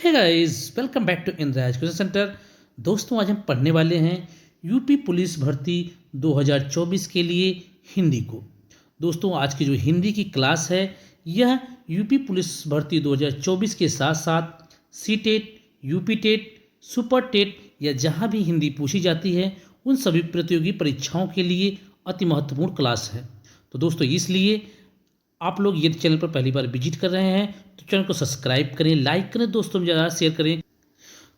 Hey guys, welcome back to Indra education centre. दोस्तों, आज हम पढ़ने वाले हैं यूपी पुलिस भर्ती 2024 के लिए हिंदी को। दोस्तों, आज की जो हिंदी की क्लास है यह यूपी पुलिस भर्ती 2024 के साथ साथ C TET, UP TET, super TET या जहां भी हिंदी पूछी जाती है उन सभी प्रतियोगी परीक्षाओं के लिए अति महत्वपूर्ण क्लास है। तो दोस्तों, इसलिए आप लोग यदि चैनल पर पहली बार विजिट कर रहे हैं तो चैनल को सब्सक्राइब करें, लाइक करें, दोस्तों में ज़्यादा शेयर करें।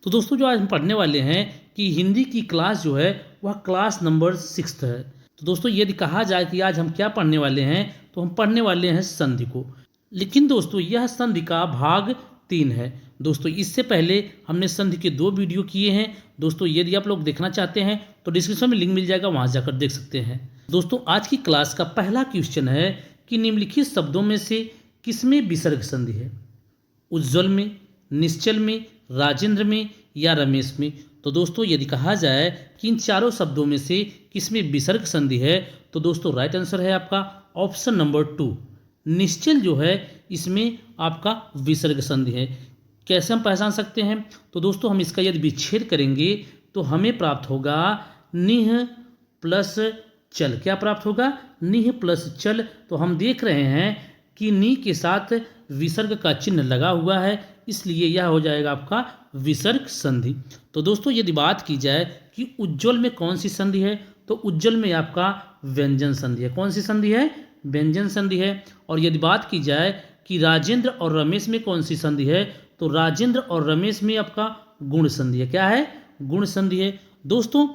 तो दोस्तों, जो आज हम पढ़ने वाले हैं कि हिंदी की क्लास जो है वह क्लास नंबर 6 है। तो दोस्तों, यदि कहा जाए कि आज हम क्या पढ़ने वाले हैं तो हम पढ़ने वाले हैं संधि को। लेकिन दोस्तों, यह संधि का भाग 3 है। दोस्तों, इससे पहले हमने संधि के 2 वीडियो किए हैं। दोस्तों, यदि आप लोग देखना चाहते हैं तो डिस्क्रिप्शन में लिंक मिल जाएगा, वहाँ जाकर देख सकते हैं। दोस्तों, आज की क्लास का पहला क्वेश्चन है कि निम्नलिखित शब्दों में से किसमें विसर्ग संधि है? उज्ज्वल में, निश्चल में, राजेंद्र में या रमेश में? तो दोस्तों, यदि कहा जाए कि इन चारों शब्दों में से किसमें विसर्ग संधि है तो दोस्तों राइट आंसर है आपका ऑप्शन नंबर 2, निश्चल जो है इसमें आपका विसर्ग संधि है। कैसे हम पहचान सकते हैं? तो दोस्तों, हम इसका यदि विच्छेद करेंगे तो हमें प्राप्त होगा निह प्लस चल। क्या प्राप्त होगा? निह प्लस चल। तो हम देख रहे हैं कि नी के साथ विसर्ग का चिन्ह लगा हुआ है, इसलिए यह हो जाएगा आपका विसर्ग संधि। तो दोस्तों, यदि बात की जाए कि उज्ज्वल में कौन सी संधि है तो उज्ज्वल में आपका व्यंजन संधि है। कौन सी संधि है? व्यंजन संधि है। और यदि बात की जाए कि राजेंद्र और रमेश में कौन सी संधि है तो राजेंद्र और रमेश में आपका गुण संधि है। क्या है? गुण संधि है। दोस्तों,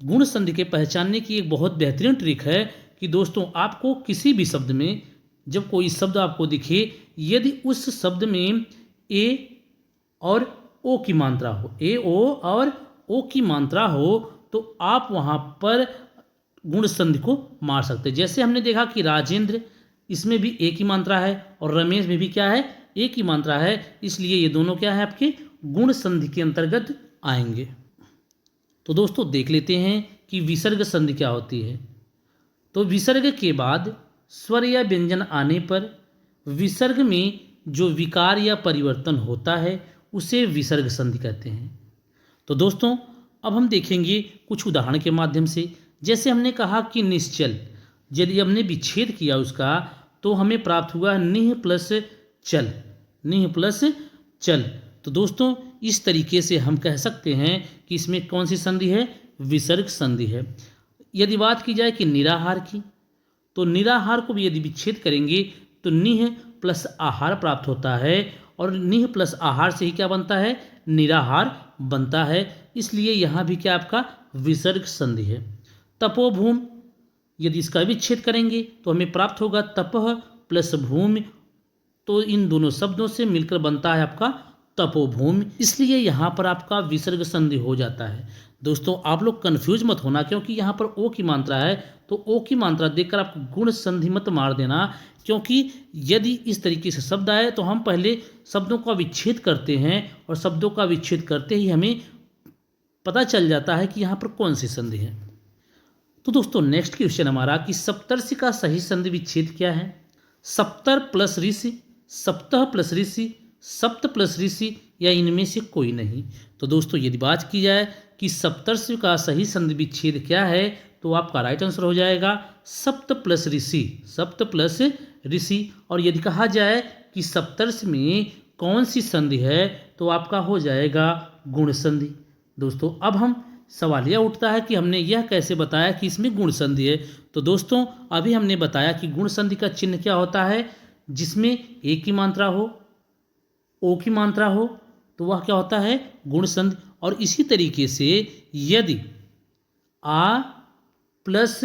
गुण संधि के पहचानने की एक बहुत बेहतरीन ट्रिक है कि दोस्तों, आपको किसी भी शब्द में जब कोई शब्द आपको दिखे, यदि उस शब्द में ए और ओ की मात्रा हो, ए ओ और ओ की मात्रा हो तो आप वहाँ पर गुण संधि को मार सकते हैं। जैसे हमने देखा कि राजेंद्र, इसमें भी ए की मात्रा है और रमेश में भी क्या है? ए की मात्रा है, इसलिए ये दोनों क्या है? आपके गुण संधि के अंतर्गत आएंगे। तो दोस्तों, देख लेते हैं कि विसर्ग संधि क्या होती है। तो विसर्ग के बाद स्वर या व्यंजन आने पर विसर्ग में जो विकार या परिवर्तन होता है उसे विसर्ग संधि कहते हैं। तो दोस्तों, अब हम देखेंगे कुछ उदाहरण के माध्यम से। जैसे हमने कहा कि निश्चल, यदि हमने विच्छेद किया उसका तो हमें प्राप्त हुआ निह प्लस चल, निह प्लस चल। तो दोस्तों, इस तरीके से हम कह सकते हैं कि इसमें कौन सी संधि है? विसर्ग संधि है। यदि बात की जाए कि निराहार की, तो निराहार को भी यदि विच्छेद करेंगे तो निह प्लस आहार प्राप्त होता है और निह प्लस आहार से ही क्या बनता है? निराहार बनता है, इसलिए यहाँ भी क्या आपका विसर्ग संधि है। तपोभूम, यदि इसका विच्छेद करेंगे तो हमें प्राप्त होगा तपह प्लस भूमि, तो इन दोनों शब्दों से मिलकर बनता है आपका तपोभूमि, इसलिए यहाँ पर आपका विसर्ग संधि हो जाता है। दोस्तों, आप लोग कंफ्यूज मत होना, क्योंकि यहाँ पर ओ की मात्रा है तो ओ की मात्रा देखकर आप गुण संधि मत मार देना, क्योंकि यदि इस तरीके से शब्द आए तो हम पहले शब्दों का विच्छेद करते हैं और शब्दों का विच्छेद करते ही हमें पता चल जाता है कि यहाँ पर कौन सी संधि है। तो दोस्तों, नेक्स्ट क्वेश्चन हमारा कि सप्तर्षि का सही संधि विच्छेद क्या है? सप्तर प्लस ऋषि, सप्तह प्लस ऋषि, सप्त प्लस ऋषि या इनमें से कोई नहीं? तो दोस्तों, यदि बात की जाए कि सप्तर्षि का सही संधि विच्छेद क्या है तो आपका राइट आंसर हो जाएगा सप्त प्लस ऋषि, सप्त प्लस ऋषि। और यदि कहा जाए कि सप्तर्षि में कौन सी संधि है तो आपका हो जाएगा गुण संधि। दोस्तों, अब हम सवाल यह उठता है कि हमने यह कैसे बताया कि इसमें गुण संधि है? तो दोस्तों, अभी हमने बताया कि गुण संधि का चिन्ह क्या होता है? जिसमें ए की मात्रा हो, ओ की मात्रा हो तो वह क्या होता है? गुण संधि। और इसी तरीके से यदि आ प्लस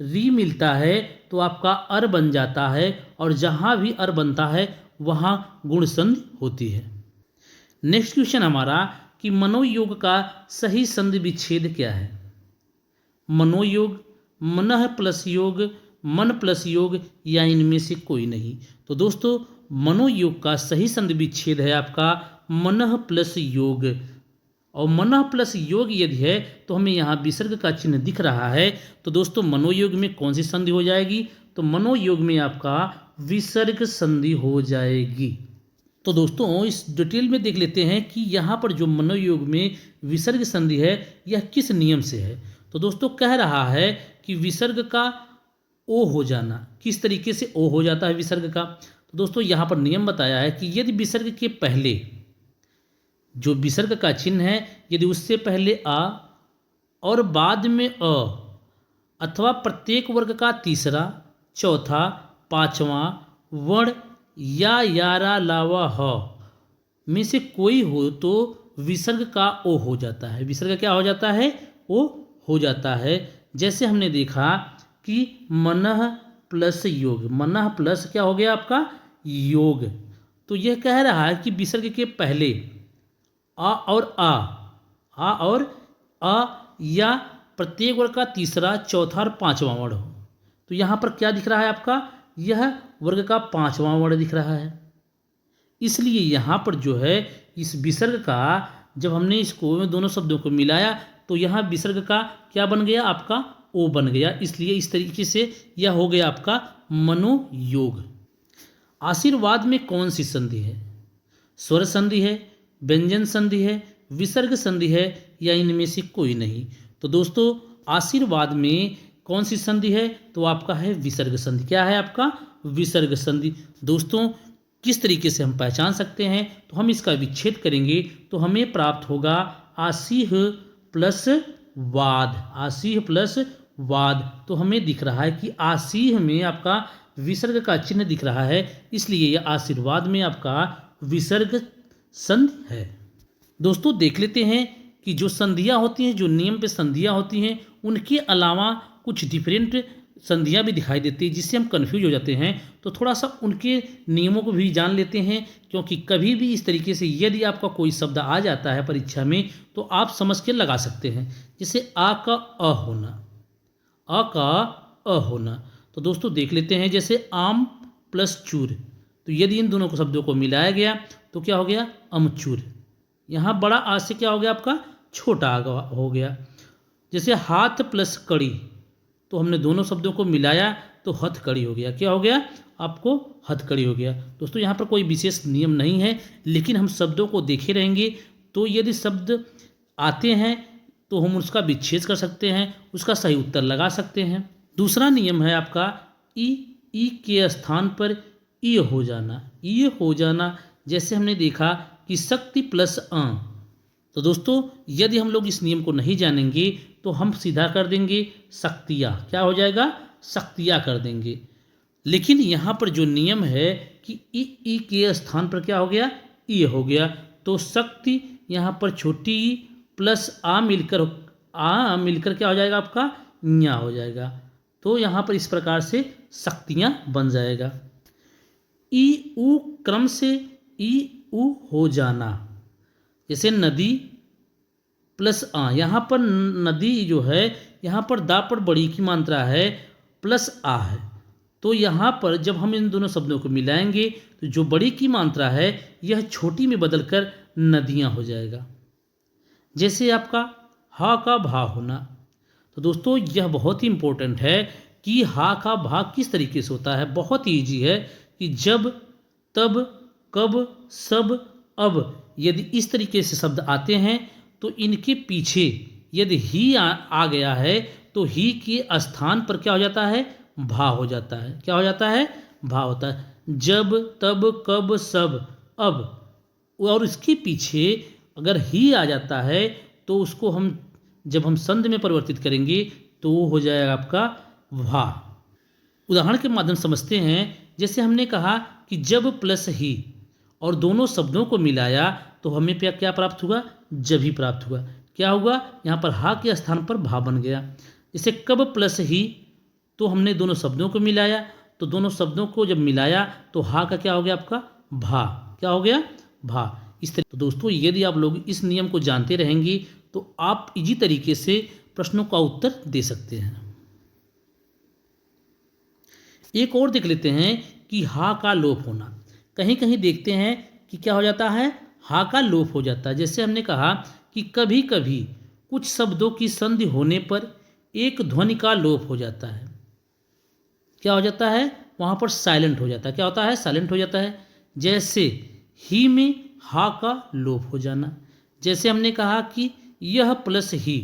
री मिलता है तो आपका अर बन जाता है, और जहाँ भी अर बनता है वहाँ गुण संधि होती है। नेक्स्ट क्वेश्चन हमारा कि मनोयोग का सही संधि विच्छेद क्या है? मनोयोग, मनः प्लस योग, मन प्लस योग या इनमें से कोई नहीं? तो दोस्तों, मनोयोग का सही संधि विच्छेद है आपका मनः प्लस योग, और मनः प्लस योग यदि है तो हमें यहाँ विसर्ग का चिन्ह दिख रहा है। तो दोस्तों, मनोयोग में कौन सी संधि हो जाएगी? तो मनोयोग में आपका विसर्ग संधि हो जाएगी। तो दोस्तों इस डिटेल में देख लेते हैं कि यहाँ पर जो मनोयोग में विसर्ग संधि है यह किस नियम से है। तो दोस्तों कह रहा है कि विसर्ग का ओ हो जाना, किस तरीके से ओ हो जाता है विसर्ग का। तो दोस्तों यहाँ पर नियम बताया है कि यदि विसर्ग के पहले जो विसर्ग का चिन्ह है यदि उससे पहले आ और बाद में अ अथवा प्रत्येक वर्ग का तीसरा, चौथा, पांचवा वर्ण या यारा लावा ह में से कोई हो तो विसर्ग का ओ हो जाता है। विसर्ग क्या हो जाता है? ओ हो जाता है। जैसे हमने देखा कि मनः प्लस योग, मनः प्लस क्या हो गया आपका? योग। तो यह कह रहा है कि विसर्ग के पहले आ और आ या प्रत्येक वर्ग का तीसरा, चौथा और पांचवा वर्ण हो। तो यहाँ पर क्या दिख रहा है आपका? यह वर्ग का पांचवा वर्ण दिख रहा है। इसलिए यहाँ पर जो है इस विसर्ग का जब हमने इसको दोनों शब्दों को मिलाया तो यहाँ विसर्ग का क्या बन गया? आपका ओ बन गया। इसलिए इस तरीके से यह हो गया आपका मनोयोग। आशीर्वाद में कौन सी संधि है? स्वर संधि है, व्यंजन संधि है, विसर्ग संधि है या इनमें से कोई नहीं? तो दोस्तों आशीर्वाद में कौन सी संधि है? तो आपका है विसर्ग संधि। क्या है आपका? विसर्ग संधि। दोस्तों किस तरीके से हम पहचान सकते हैं? तो हम इसका विच्छेद करेंगे तो हमें प्राप्त होगा आसीह प्लस वाद, आसीह प्लस वाद। तो हमें दिख रहा है कि आसीह में आपका विसर्ग का चिन्ह दिख रहा है, इसलिए यह आशीर्वाद में आपका विसर्ग संधि है। दोस्तों देख लेते हैं कि जो संधियाँ होती हैं, जो नियम पे संधियाँ होती हैं, उनके अलावा कुछ डिफरेंट संधियाँ भी दिखाई देती है जिससे हम कन्फ्यूज हो जाते हैं। तो थोड़ा सा उनके नियमों को भी जान लेते हैं, क्योंकि कभी भी इस तरीके से यदि आपका कोई शब्द आ जाता है परीक्षा में तो आप समझ के लगा सकते हैं। जैसे आ का अ होना, आ का अ होना। तो दोस्तों देख लेते हैं, जैसे आम प्लस चूर, तो यदि इन दोनों को शब्दों को मिलाया गया तो क्या हो गया? अमचूर। यहाँ बड़ा आ से क्या हो गया आपका? छोटा आ हो गया। जैसे हाथ प्लस कड़ी, तो हमने दोनों शब्दों को मिलाया तो हथकड़ी हो गया। क्या हो गया? आपको हथकड़ी हो गया। दोस्तों यहाँ पर कोई विशेष नियम नहीं है, लेकिन हम शब्दों को देखे रहेंगे तो यदि शब्द आते हैं तो हम उसका विच्छेद कर सकते हैं, उसका सही उत्तर लगा सकते हैं। दूसरा नियम है आपका ई के स्थान पर ई हो जाना, ई हो जाना। जैसे हमने देखा कि शक्ति प्लस अ, तो दोस्तों यदि हम लोग इस नियम को नहीं जानेंगे तो हम सीधा कर देंगे शक्तियाँ। क्या हो जाएगा? शक्तियाँ कर देंगे। लेकिन यहाँ पर जो नियम है कि ई के स्थान पर क्या हो गया? ई हो गया। तो शक्ति यहाँ पर छोटी ई प्लस आ मिलकर क्या हो जाएगा? आपका न्या हो जाएगा। तो यहाँ पर इस प्रकार से शक्तियाँ बन जाएगा। ई ऊ क्रम से ई ऊ हो जाना, जैसे नदी प्लस आ, यहाँ पर नदी जो है यहाँ पर दा पर बड़ी की मात्रा है प्लस आ है। तो यहाँ पर जब हम इन दोनों शब्दों को मिलाएंगे तो जो बड़ी की मात्रा है यह छोटी में बदलकर नदियाँ हो जाएगा। जैसे आपका हा का भा होना। तो दोस्तों यह बहुत ही इम्पोर्टेंट है कि हा का भा किस तरीके से होता है। बहुत ही ईजी है कि जब, तब, कब, सब, अब यदि इस तरीके से शब्द आते हैं तो इनके पीछे यदि ही आ गया है तो ही के स्थान पर क्या हो जाता है? भा हो जाता है। क्या हो जाता है? भा होता है। जब, तब, कब, सब, अब, और इसके पीछे अगर ही आ जाता है तो उसको हम जब हम संध में परिवर्तित करेंगे तो वो हो जाएगा आपका भा। उदाहरण के माध्यम समझते हैं। जैसे हमने कहा कि जब प्लस ही और दोनों शब्दों को मिलाया तो हमें क्या प्राप्त हुआ? जभी प्राप्त हुआ। क्या हुआ? यहाँ पर हा के स्थान पर भा बन गया। जैसे कब प्लस ही, तो हमने दोनों शब्दों को मिलाया तो दोनों शब्दों को जब मिलाया तो हा का क्या हो गया? आपका भा। क्या हो गया? भा। इस तरह तो दोस्तों यदि आप लोग इस नियम को जानते रहेंगे तो आप इजी तरीके से प्रश्नों का उत्तर दे सकते हैं। एक और देख लेते हैं कि हा का लोप होना। कहीं कहीं देखते हैं कि क्या हो जाता है? हा का लोप हो जाता है। जैसे हमने कहा कि कभी कभी कुछ शब्दों की संधि होने पर एक ध्वनि का लोप हो जाता है। क्या हो जाता है? वहाँ पर साइलेंट हो जाता है। क्या होता है? साइलेंट हो जाता है। जैसे ही में हा का लोप हो जाना। जैसे हमने कहा कि यह प्लस ही,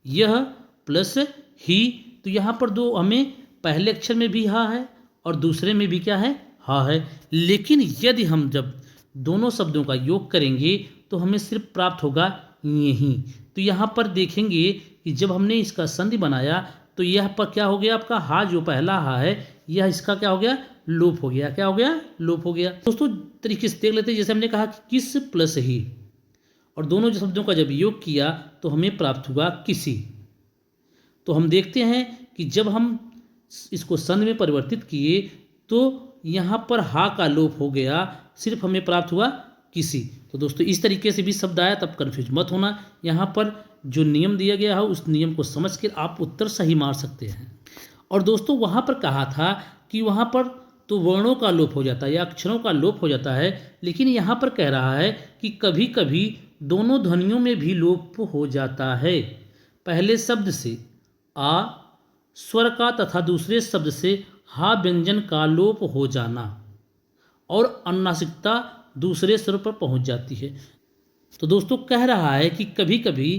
यह प्लस ही, तो यहाँ पर दो हमें पहले अक्षर में भी हा है और दूसरे में भी क्या है, हा है। लेकिन यदि हम जब दोनों शब्दों का योग करेंगे तो हमें सिर्फ प्राप्त होगा यही। तो यहाँ पर देखेंगे कि जब हमने इसका संधि बनाया तो यह पर क्या हो गया, आपका हा जो पहला हा है यह इसका क्या हो गया, लोप हो गया। क्या हो गया, लोप हो गया। दोस्तों तरीके से देख लेते हैं। जैसे हमने कहा कि किस प्लस ही, और दोनों जो शब्दों का जब योग किया तो हमें प्राप्त हुआ किसी। तो हम देखते हैं कि जब हम इसको संधि में परिवर्तित किए तो यहाँ पर हा का लोप हो गया, सिर्फ हमें प्राप्त हुआ किसी। तो दोस्तों इस तरीके से भी शब्द आया, तब कन्फ्यूज मत होना। यहाँ पर जो नियम दिया गया है उस नियम को समझ कर आप उत्तर सही मार सकते हैं। और दोस्तों वहाँ पर कहा था कि वहाँ पर तो वर्णों का लोप हो जाता है या अक्षरों का लोप हो जाता है, लेकिन यहाँ पर कह रहा है कि कभी कभी दोनों ध्वनियों में भी लोप हो जाता है। पहले शब्द से आ स्वर का तथा दूसरे शब्द से हा व्यंजन का लोप हो जाना और अनुनासिकता दूसरे स्वर पर पहुंच जाती है। तो दोस्तों कह रहा है कि कभी कभी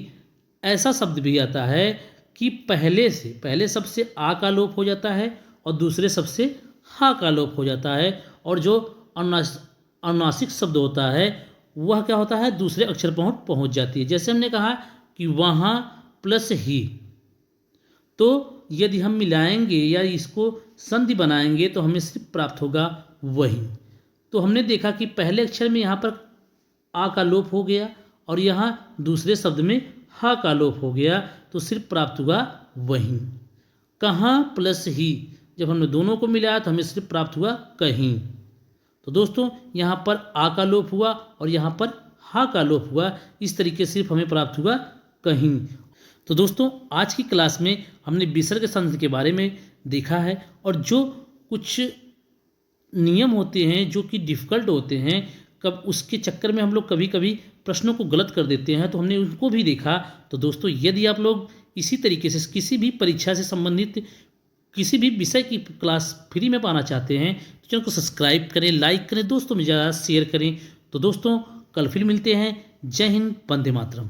ऐसा शब्द भी आता है कि पहले शब्द से आ का लोप हो जाता है और दूसरे शब्द से हा का लोप हो जाता है, और जो अनुनासिक शब्द होता है वह क्या होता है, दूसरे अक्षर पहुंच जाती है। जैसे हमने कहा कि वहाँ प्लस ही, तो यदि हम मिलाएंगे या इसको संधि बनाएंगे तो हमें सिर्फ प्राप्त होगा वही। तो हमने देखा कि पहले अक्षर में यहाँ पर आ का लोप हो गया और यहाँ दूसरे शब्द में हा का लोप हो गया, तो सिर्फ प्राप्त हुआ वही। कहाँ प्लस ही, जब हमने दोनों को मिलाया तो हमें सिर्फ प्राप्त हुआ कहीं। तो दोस्तों यहाँ पर आ का लोप हुआ और यहाँ पर हा का लोप हुआ, इस तरीके से सिर्फ हमें प्राप्त हुआ कहीं। तो दोस्तों आज की क्लास में हमने विसर्ग संधि के बारे में देखा है, और जो कुछ नियम होते हैं जो कि डिफ़िकल्ट होते हैं, कब उसके चक्कर में हम लोग कभी कभी प्रश्नों को गलत कर देते हैं, तो हमने उनको भी देखा। तो दोस्तों यदि आप लोग इसी तरीके से किसी भी परीक्षा से संबंधित किसी भी विषय की क्लास फ्री में पाना चाहते हैं तो चैनल को सब्सक्राइब करें, लाइक करें, दोस्तों में ज़्यादा शेयर करें। तो दोस्तों कल फिर मिलते हैं। जय हिंद, वंदे मातरम।